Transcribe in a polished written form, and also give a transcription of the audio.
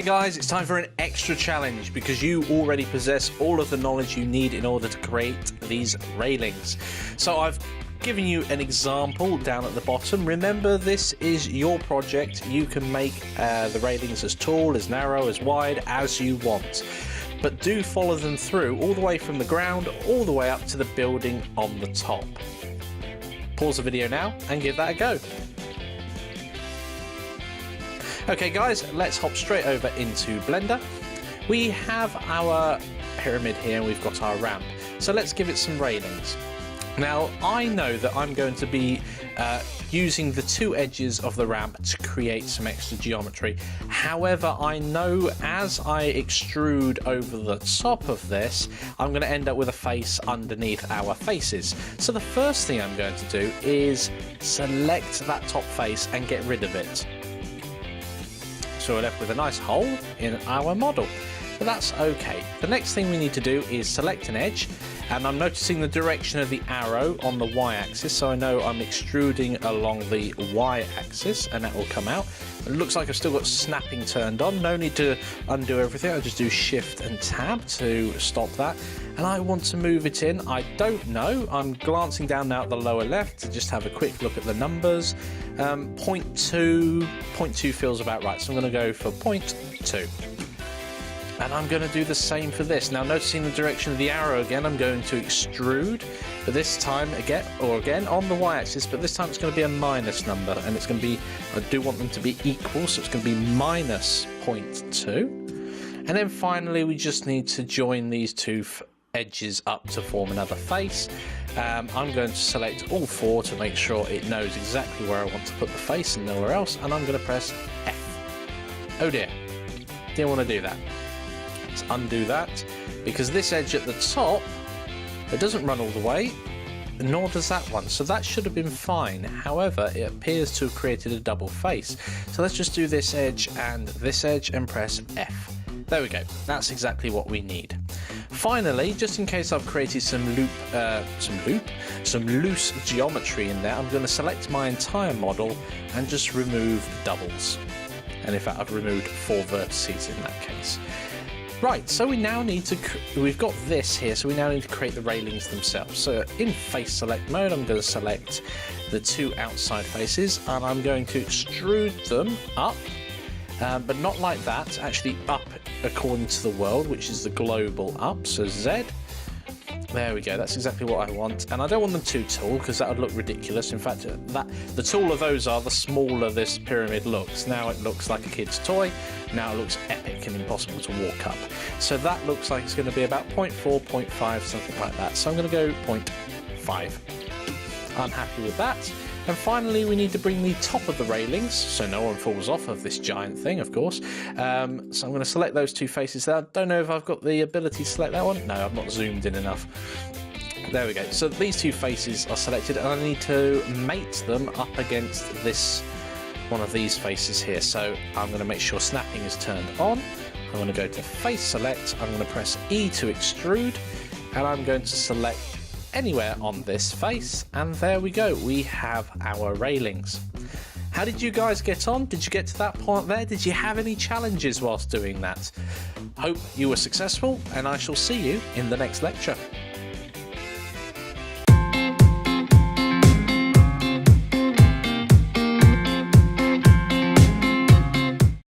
Hey guys, it's time for an extra challenge because you already possess all of the knowledge you need in order to create these railings. So I've given you an example down at the bottom. Remember, this is your project. You can make the railings as tall, as narrow, as wide as you want. But do follow them through all the way from the ground all the way up to the building on the top. Pause the video now and give that a go. Okay guys, let's hop straight over into Blender. We have our pyramid here and we've got our ramp. So let's give it some railings. Now I know that I'm going to be using the two edges of the ramp to create some extra geometry. However, I know as I extrude over the top of this, I'm going to end up with a face underneath our faces. So the first thing I'm going to do is select that top face and get rid of it. So we're left with a nice hole in our model, but that's okay. The next thing we need to do is select an edge, and I'm noticing the direction of the arrow on the y-axis, so I know I'm extruding along the y-axis, and that will come out. It looks like I've still got snapping turned on. No need to undo everything. I'll just do Shift and Tab to stop that. And I want to move it in. I don't know. I'm glancing down now at the lower left to just have a quick look at the numbers. 0.2 feels about right, so I'm going to go for 0.2. And I'm going to do the same for this. Now, noticing the direction of the arrow again, I'm going to extrude, but this time again on the y-axis, but this time it's going to be a minus number, and it's going to be, I do want them to be equal, so it's going to be minus 0.2. And then finally, we just need to join these two edges up to form another face. I'm going to select all four to make sure it knows exactly where I want to put the face and nowhere else, and I'm going to press F. Oh dear, didn't want to do that. Let's undo that, because this edge at the top, it doesn't run all the way, nor does that one, so that should have been fine. However, it appears to have created a double face. So let's just do this edge and press F. There we go, that's exactly what we need. Finally, just in case I've created some loose geometry in there, I'm going to select my entire model and just remove doubles. And in fact, I've removed 4 vertices in that case. Right, so we now need to, we've got this here, so we now need to create the railings themselves. So in face select mode, I'm going to select the two outside faces, and I'm going to extrude them up, but not like that, actually up according to the world, which is the global up, so Z. There we go, that's exactly what I want. And I don't want them too tall because that would look ridiculous. In fact, the taller those are, the smaller this pyramid looks. Now it looks like a kid's toy. Now it looks epic and impossible to walk up. So that looks like it's going to be about 0.4, 0.5, something like that. So I'm going to go 0.5. I'm happy with that. And finally, we need to bring the top of the railings, so no one falls off of this giant thing, of course. So I'm going to select those two faces there. I don't know if I've got the ability to select that one. No, I've not zoomed in enough. There we go. So these two faces are selected, and I need to mate them up against this one of these faces here. So I'm going to make sure snapping is turned on. I'm going to go to face select. I'm going to press E to extrude, and I'm going to select anywhere on this face, and there we go, we have our railings. How did you guys get on? Did you get to that point there? Did you have any challenges whilst doing that? Hope you were successful, and I shall see you in the next lecture.